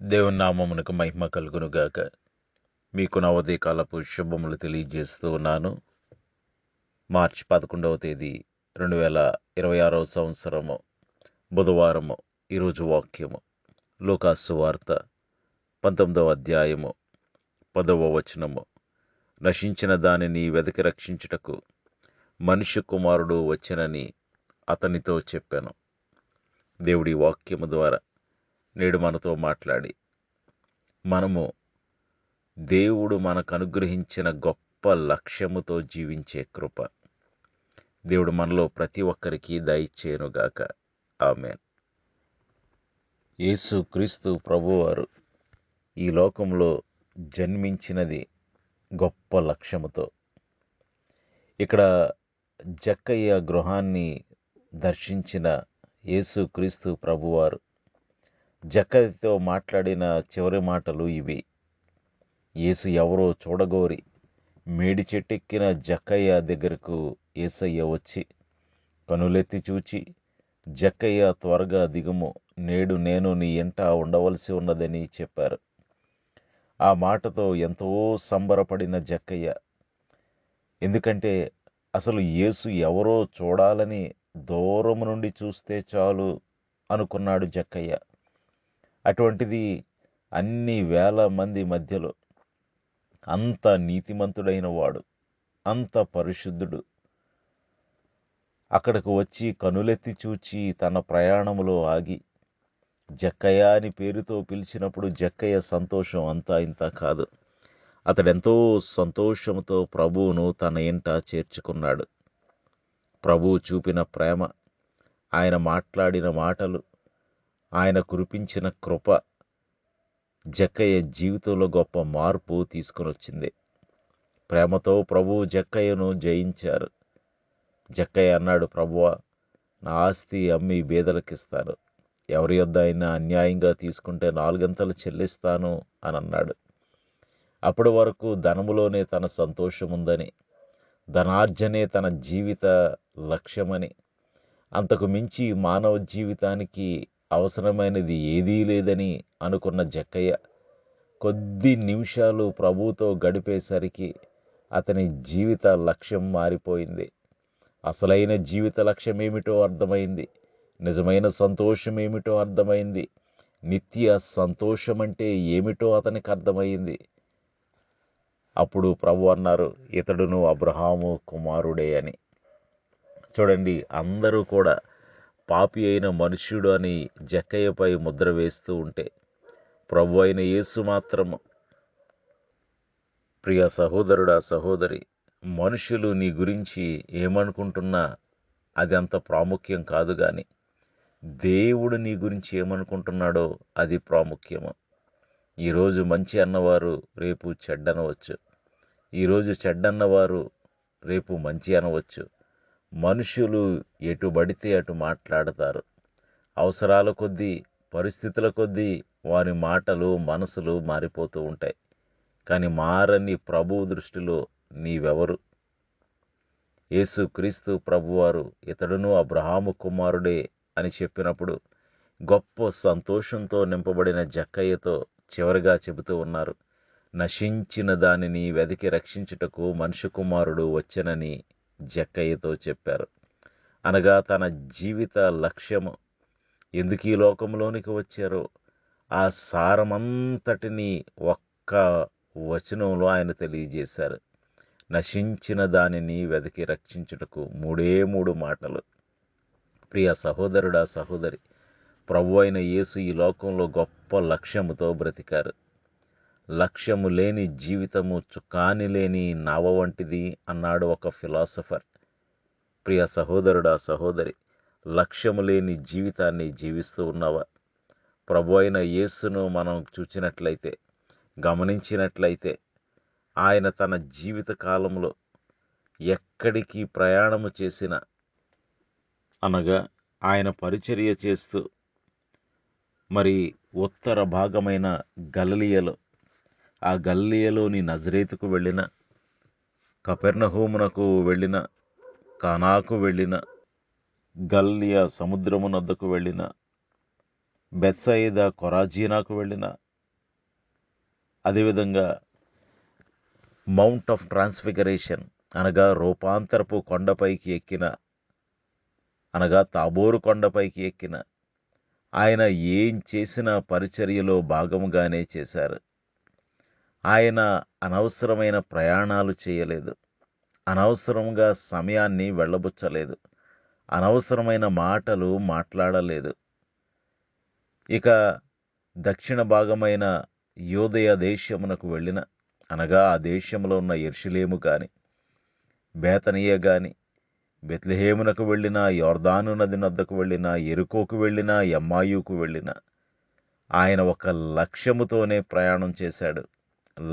దేవుని నామమునకు మహిమ కలుగునుగాక. మీకు నా ఉదయకాలపు శుభములు తెలియజేస్తూ ఉన్నాను. మార్చి 11వ తేదీ 2026 సంవత్సరము బుధవారము. ఈరోజు వాక్యము లూకాసు వార్త 19వ అధ్యాయము 10వ వచనము. నశించిన దానిని వెదకి రక్షించుటకు మనుష్య కుమారుడు వచ్చెనని అతనితో చెప్పాను. దేవుడి వాక్యము ద్వారా నేడు మనతో మాట్లాడి మనము దేవుడు మనకు అనుగ్రహించిన గొప్ప లక్ష్యముతో జీవించే కృప దేవుడు మనలో ప్రతి ఒక్కరికి దయచేయునుగాక. ఆమేన్. యేసు క్రీస్తు ప్రభువారు ఈ లోకంలో జన్మించినది గొప్ప లక్ష్యముతో. ఇక్కడ జక్కయ్య గృహాన్ని దర్శించిన యేసు క్రీస్తు ప్రభువారు జక్కయ్యతో మాట్లాడిన చివరి మాటలు ఇవి. యేసు ఎవరో చూడగోరి మేడి చెట్టెక్కిన జక్కయ్య దగ్గరకు యేసయ్య వచ్చి కనులెత్తి చూచి, జక్కయ్య త్వరగా దిగుము, నేడు నేను నీ ఇంట ఉండవలసి ఉన్నదని చెప్పారు. ఆ మాటతో ఎంతో సంబరపడిన జక్కయ్య, ఎందుకంటే అసలు యేసు ఎవరో చూడాలని దూరం నుండి చూస్తే చాలు అనుకున్నాడు జక్కయ్య. అటువంటిది అన్ని వేల మంది మధ్యలో అంత నీతిమంతుడైన వాడు, అంత పరిశుద్ధుడు అక్కడకు వచ్చి కనులెత్తి చూచి తన ప్రయాణములో ఆగి జక్కయ్య అని పేరుతో పిలిచినప్పుడు జక్కయ్య సంతోషం అంతా ఇంత కాదు. అతడెంతో సంతోషంతో ప్రభువును తన ఇంట చేర్చుకున్నాడు. ప్రభువు చూపిన ప్రేమ, ఆయన మాట్లాడిన మాటలు, ఆయన కురిపించిన కృప జక్కయ్య జీవితంలో గొప్ప మార్పు తీసుకుని వచ్చింది. ప్రేమతో ప్రభువు జక్కయ్యను జయించారు. జక్కయ్య అన్నాడు, ప్రభువా, నా ఆస్తి అమ్మి బీదలకిస్తాను, ఎవరి యొద్ద అయినా అన్యాయంగా తీసుకుంటే 4 చెల్లిస్తాను అని అన్నాడు. అప్పటి వరకు ధనములోనే తన సంతోషం ఉందని, ధనార్జనే తన జీవిత లక్ష్యమని, అంతకు మించి మానవ జీవితానికి అవసరమైనది ఏదీ లేదని అనుకున్న జక్కయ్య కొద్ది నిమిషాలు ప్రభువుతో గడిపేసరికి అతని జీవిత లక్ష్యం మారిపోయింది. అసలైన జీవిత లక్ష్యం ఏమిటో అర్థమైంది. నిజమైన సంతోషం ఏమిటో అర్థమైంది. నిత్య సంతోషం అంటే ఏమిటో అతనికి అర్థమైంది. అప్పుడు ప్రభు అన్నారు, ఇతడును అబ్రహాము కుమారుడే అని. చూడండి, అందరూ కూడా పాపి అయిన మనుష్యుడు అని జక్కయ్యపై ముద్ర వేస్తూ ఉంటే, ప్రభు అయిన యేసు మాత్రము, ప్రియ సహోదరుడా సహోదరి, మనుషులు నీ గురించి ఏమనుకుంటున్నా అది అంత ప్రాముఖ్యం కాదు, కానీ దేవుడు నీ గురించి ఏమనుకుంటున్నాడో అది ప్రాముఖ్యము. ఈరోజు మంచి అన్నవారు రేపు చెడ్డనవచ్చు, ఈరోజు చెడ్డన్నవారు రేపు మంచి అనవచ్చు. మనుషులు ఎటు పడితే అటు మాట్లాడతారు. అవసరాల కొద్దీ, పరిస్థితుల కొద్దీ వారి మాటలు, మనసులు మారిపోతూ ఉంటాయి. కానీ మారని ప్రభువు దృష్టిలో నీవెవరు? యేసు క్రీస్తు ప్రభువారు ఇతడును అబ్రహాము కుమారుడే అని చెప్పినప్పుడు గొప్ప సంతోషంతో నింపబడిన జక్కయ్యతో చివరిగా చెబుతూ ఉన్నారు, నశించిన దానిని వెదికి రక్షించుటకు మనుష్య కుమారుడు వచ్చెనని జక్కయ్యతో చెప్పారు. అనగా తన జీవిత లక్ష్యము, ఎందుకు ఈ లోకంలోనికి వచ్చారో ఆ సారమంతటిని ఒక్క వచనంలో ఆయన తెలియజేశారు. నశించిన దానిని వెతికి రక్షించుటకు 3 మాటలు. ప్రియ సహోదరుడా సహోదరి, ప్రభు అయిన యేసు ఈ లోకంలో గొప్ప లక్ష్యముతో బ్రతికారు. లక్ష్యము లేని జీవితము చుక్కాని లేని నావ వంటిది అన్నాడు ఒక ఫిలాసఫర్. ప్రియ సహోదరుడా సహోదరి, లక్ష్యము లేని జీవితాన్ని జీవిస్తూ ఉన్నావా? ప్రభు అయిన యేసును మనం చూచినట్లయితే, గమనించినట్లయితే, ఆయన తన జీవిత కాలంలో ఎక్కడికి ప్రయాణము చేసినా, అనగా ఆయన పరిచర్య చేస్తూ మరి ఉత్తర భాగమైన గలిలయలో, ఆ గలిలయలోని నజరేతుకు వెళ్ళిన, కపెర్నహూమునకు వెళ్ళిన, కానాకు వెళ్ళిన, గలిలయ సముద్రమునొద్దకు వెళ్ళిన, బెత్సయిదా కొరాజీనాకు వెళ్ళిన, అదేవిధంగా మౌంట్ ఆఫ్ ట్రాన్స్ఫిగరేషన్ అనగా రూపాంతరపు కొండపైకి ఎక్కిన, అనగా తాబోరు కొండపైకి ఎక్కిన ఆయన ఏం చేసిన పరిచర్యలో భాగముగానే చేశారు. ఆయన అనవసరమైన ప్రయాణాలు చేయలేదు, అనవసరంగా సమయాన్ని వెళ్ళబుచ్చలేదు, అనవసరమైన మాటలు మాట్లాడలేదు. ఇక దక్షిణ భాగమైన యూదయ దేశమునకు వెళ్ళిన, అనగా ఆ దేశంలో ఉన్న యెరూషలేము కానీ, బేతనియ కానీ, బెత్లెహేమునకు వెళ్ళిన, యోర్దాను నది నద్దకు వెళ్ళిన, యెరికోకు వెళ్ళిన, ఎమ్మాయుకు వెళ్ళిన, ఆయన ఒక లక్ష్యముతోనే ప్రయాణం చేశాడు,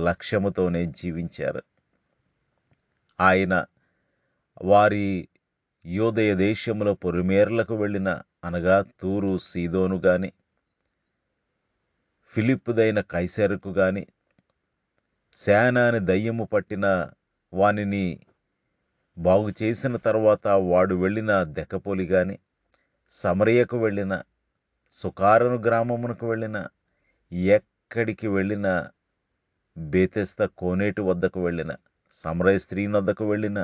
లక్ష్యముతోనే జీవించారు. ఆయన వారి యూదయ దేశముల పొలిమేర్లకు వెళ్ళిన, అనగా తూరు సీదోను గాని, ఫిలిప్పుదైన కైసరుకు గాని, శానాని దయ్యము పట్టిన వానిని బాగు చేసిన తర్వాత వాడు వెళ్ళిన దెకపోలి గాని, సమరయకు వెళ్ళిన, సుకారను గ్రామమునకు వెళ్ళిన, ఎక్కడికి వెళ్ళిన, బేతెస్త కోనేటి వద్దకు వెళ్ళిన, సమరయ స్త్రీ వద్దకు వెళ్ళిన,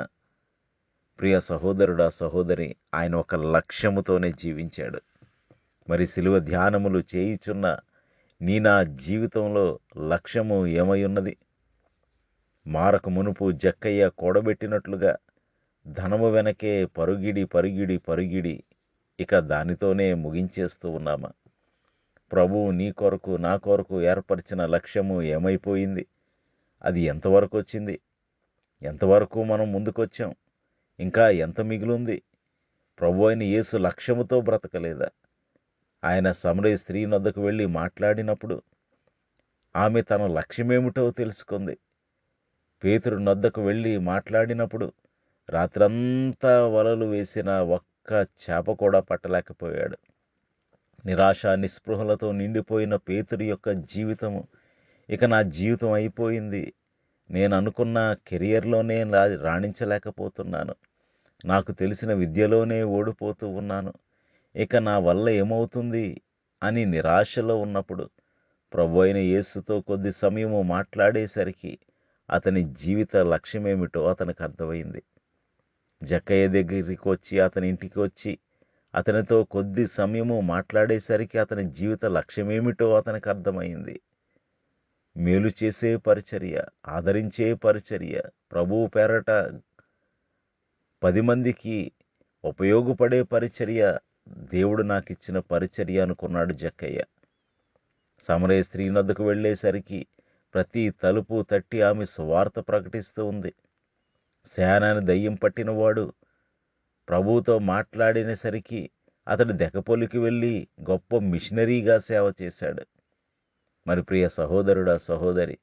ప్రియ సహోదరుడా సహోదరి, ఆయన ఒక లక్ష్యముతోనే జీవించాడు. మరి సిలువ ధ్యానములు చేయుచున్న నా జీవితంలో లక్ష్యము ఏమై ఉన్నది? మారకు మునుపు జక్కయ్య కూడబెట్టినట్లుగా ధనము వెనకే పరుగిడి పరుగిడి పరుగిడి ఇక దానితోనే ముగించేస్తూ ఉన్నామా? ప్రభువు నీ కొరకు నా కొరకు ఏర్పరిచిన లక్ష్యము ఏమైపోయింది? అది ఎంతవరకు వచ్చింది? ఎంతవరకు మనం ముందుకొచ్చాం? ఇంకా ఎంత మిగిలింది? ప్రభు అయిన యేసు లక్ష్యముతో బ్రతకలేదా? ఆయన సమరయ స్త్రీ నొద్దకు వెళ్ళి మాట్లాడినప్పుడు ఆమె తన లక్ష్యమేమిటో తెలుసుకుంది. పేతురు నొద్దకు వెళ్ళి మాట్లాడినప్పుడు రాత్రంతా వలలు వేసిన ఒక్క చేప కూడా పట్టలేకపోయాడు. నిరాశ నిస్పృహలతో నిండిపోయిన పేతురు యొక్క జీవితము, ఇక నా జీవితం అయిపోయింది, నేను అనుకున్న కెరియర్లోనే రాణించలేకపోతున్నాను, నాకు తెలిసిన విద్యలోనే ఓడిపోతూ ఉన్నాను, ఇక నా వల్ల ఏమవుతుంది అని నిరాశలో ఉన్నప్పుడు ప్రభు అయిన యేసుతో కొద్ది సమయము మాట్లాడేసరికి అతని జీవిత లక్ష్యమేమిటో అతనికి అర్థమైంది. జక్కయ్య దగ్గరికి వచ్చి, అతని ఇంటికి వచ్చి అతనితో కొద్ది సమయము మాట్లాడేసరికి అతని జీవిత లక్ష్యమేమిటో అతనికి అర్థమైంది. మేలు చేసే పరిచర్య, ఆదరించే పరిచర్య, ప్రభువు పేరట 10 మందికి ఉపయోగపడే పరిచర్య దేవుడు నాకు ఇచ్చిన పరిచర్య అనుకున్నాడు జక్కయ్య. సమరయ స్త్రీ నొద్దకు వెళ్ళేసరికి ప్రతి తలుపు తట్టి ఆమె సువార్త ప్రకటిస్తూ ఉంది. శానాని దయ్యం పట్టినవాడు ప్రభువుతో మాట్లాడినసరికి అతడు దెకపోలికి వెళ్ళి గొప్ప మిషనరీగా సేవ చేశాడు. మరి ప్రియ సహోదరుడా సహోదరి,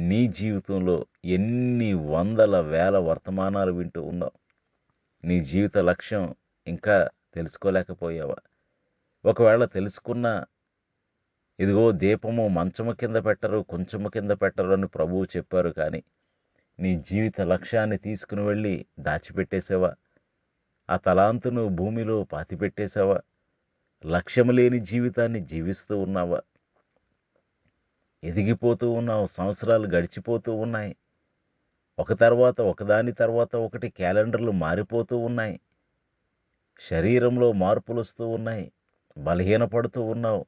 నీ జీవితంలో ఎన్ని వందల వేల వర్తమానాలు వింటూ ఉన్నావు? నీ జీవిత లక్ష్యం ఇంకా తెలుసుకోలేకపోయావా? ఒకవేళ తెలుసుకున్నా, ఇదిగో దీపము మంచము కింద పెట్టరు, కొంచెము కింద పెట్టరు అని ప్రభువు చెప్పారు. కానీ నీ జీవిత లక్ష్యాన్ని తీసుకుని వెళ్ళి దాచిపెట్టేసావా? ఆ తలాంతును భూమిలో పాతిపెట్టేసావా? లక్ష్యము లేని జీవితాన్ని జీవిస్తూ ఉన్నావా? ఎదిగిపోతూ ఉన్నావు, సంవత్సరాలు గడిచిపోతూ ఉన్నాయి, ఒక తర్వాత ఒకదాని తర్వాత ఒకటి క్యాలెండర్లు మారిపోతూ ఉన్నాయి, శరీరంలో మార్పులు వస్తూ ఉన్నాయి, బలహీనపడుతూ ఉన్నావు,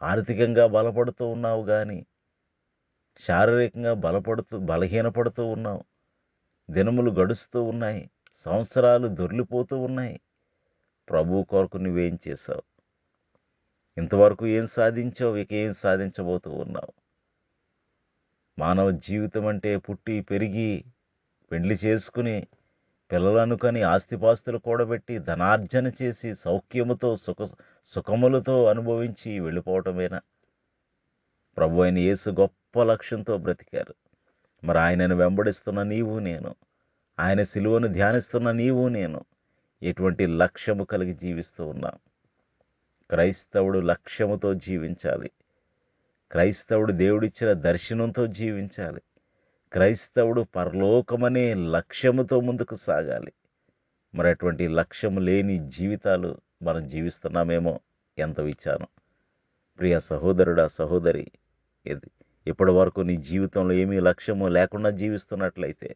ఆర్థికంగా బలపడుతూ ఉన్నావు, కానీ శారీరకంగా బలహీనపడుతూ ఉన్నావు. దినములు గడుస్తూ ఉన్నాయి, సంవత్సరాలు దొర్లిపోతూ ఉన్నాయి. ప్రభు కొరకు నువ్వేం చేశావు? ఇంతవరకు ఏం సాధించావు? ఇక ఏం సాధించబోతూ ఉన్నావు? మానవ జీవితం అంటే పుట్టి పెరిగి పెండ్లి చేసుకుని పిల్లలను కని ఆస్తిపాస్తులు కూడబెట్టి ధనార్జన చేసి సౌఖ్యముతో సుఖములతో అనుభవించి వెళ్ళిపోవటమేనా? ప్రభు అయిన యేసు గొప్ప లక్ష్యంతో బ్రతికారు. మరి ఆయనను వెంబడిస్తున్న నీవు నేను, ఆయన సిలువను ధ్యానిస్తున్న నీవు నేను ఎటువంటి లక్ష్యము కలిగి జీవిస్తూ ఉన్నాం? క్రైస్తవుడు లక్ష్యముతో జీవించాలి. క్రైస్తవుడు దేవుడిచ్చిన దర్శనంతో జీవించాలి. క్రైస్తవుడు పరలోకమనే లక్ష్యముతో ముందుకు సాగాలి. మరి అటువంటి లక్ష్యము లేని జీవితాలు మనం జీవిస్తున్నామేమో, ఎంత విచారం. ప్రియ సహోదరుడా సహోదరి, ఇప్పటి వరకు నీ జీవితంలో ఏమీ లక్ష్యము లేకుండా జీవిస్తున్నట్లయితే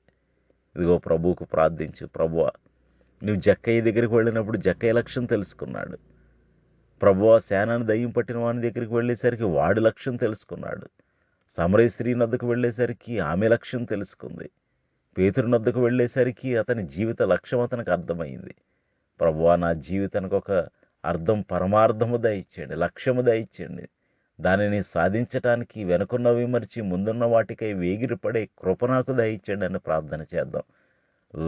ఇదిగో ప్రభువుకు ప్రార్థించు. ప్రభువా, నువ్వు జక్కయ్య దగ్గరికి వెళ్ళినప్పుడు జక్కయ్య లక్ష్యం తెలుసుకున్నాడు. ప్రభువా, సేనని దయ్యం పట్టిన వాని దగ్గరికి వెళ్ళేసరికి వాడి లక్ష్యం తెలుసుకున్నాడు. సమరయ స్త్రీ నద్దకు వెళ్ళేసరికి ఆమె లక్ష్యం తెలుసుకుంది. పేతురు నద్దకు వెళ్ళేసరికి అతని జీవిత లక్ష్యం అతనికి అర్థమైంది. ప్రభువా, నా జీవితానికి ఒక అర్థం, పరమార్థము దయచేయండి, లక్ష్యము దయచేయండి. దానిని సాధించటానికి వెనుకున్నవి మరిచి ముందున్న వాటికై వేగిరపడే కృప నాకు దయచేయండి అని ప్రార్థన చేద్దాం.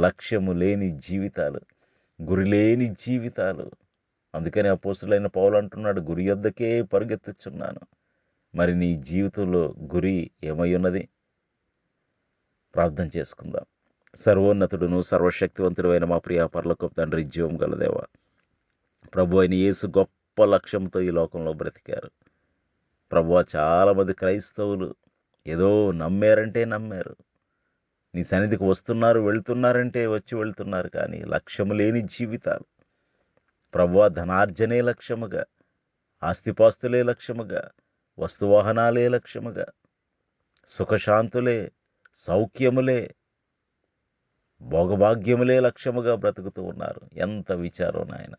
లక్ష్యము లేని జీవితాలు, గురి లేని జీవితాలు. అందుకని అపోస్తులైన పౌలు అంటున్నాడు, గురి యొద్దకే పరుగెత్తుచున్నాను. మరి నీ జీవితంలో గురి ఏమై ఉన్నది? ప్రార్థన చేసుకుందాం. సర్వోన్నతుడును సర్వశక్తివంతుడు అయిన మా ప్రియ పరలోకపు తండ్రి, జీవం గలదేవ, ప్రభు అయిన యేసు గొప్ప లక్ష్యంతో ఈ లోకంలో బ్రతికారు. ప్రభువా, చాలామంది క్రైస్తవులు ఏదో నమ్మారంటే నమ్మారు, నీ సన్నిధికి వస్తున్నారు, వెళ్తున్నారంటే వచ్చి వెళ్తున్నారు, కానీ లక్ష్యము లేని జీవితాలు. ప్రభువా, ధనార్జనే లక్ష్యముగా, ఆస్తిపాస్తులే లక్ష్యముగా, వస్తువాహనాలే లక్ష్యముగా, సుఖశాంతులే, సౌఖ్యములే, భోగభాగ్యములే లక్ష్యముగా బ్రతుకుతూ ఉన్నారు. ఎంత విచారం నాయన.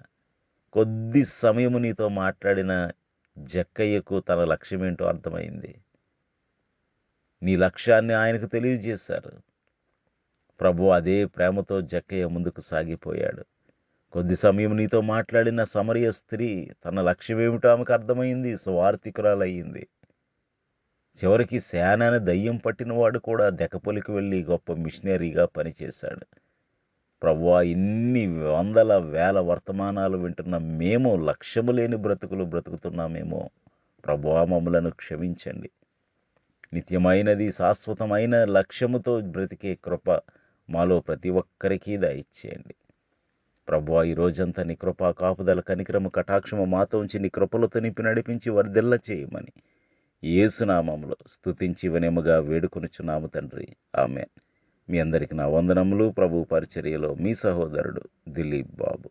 కొద్ది సమయము నీతో మాట్లాడిన జక్కయ్యకు తన లక్ష్యమేంటో అర్థమైంది. నీ లక్ష్యాన్ని ఆయనకు తెలియజేశారు. ప్రభు, అదే ప్రేమతో జక్కయ్య ముందుకు సాగిపోయాడు. కొద్ది సమయం నీతో మాట్లాడిన సమరయ స్త్రీ తన లక్ష్యమేమిటో ఆమెకు అర్థమైంది, సువార్థికురాలయ్యింది. చివరికి సేనని దయ్యం పట్టినవాడు కూడా దెకపొలికి వెళ్ళి గొప్ప మిషనరీగా పనిచేశాడు. ప్రభువా, ఇన్ని వందల వేల వర్తమానాలు వింటున్న మేము లక్ష్యము లేని బ్రతుకులు బ్రతుకుతున్నామేమో. ప్రభువా, మమ్మలను క్షమించండి. నిత్యమైనది, శాశ్వతమైన లక్ష్యముతో బ్రతికే కృప మాలో ప్రతి ఒక్కరికి దయచేయండి. ప్రభువా, ఈ రోజంతా నీ కృపా కాపుదల, కనికరము, కటాక్షము మాతో ఉంచి నీ కృపలతో నింపి నడిపించి వరదిల్ల చేయమని యేసునామములో స్తుతించి వినయముగా వేడుకొనుచున్నాము తండ్రి. ఆమేన్. మీ అందరికీ నా వందనములు. ప్రభు పరిచర్యలో మీ సహోదరుడు దిలీప్ బాబు.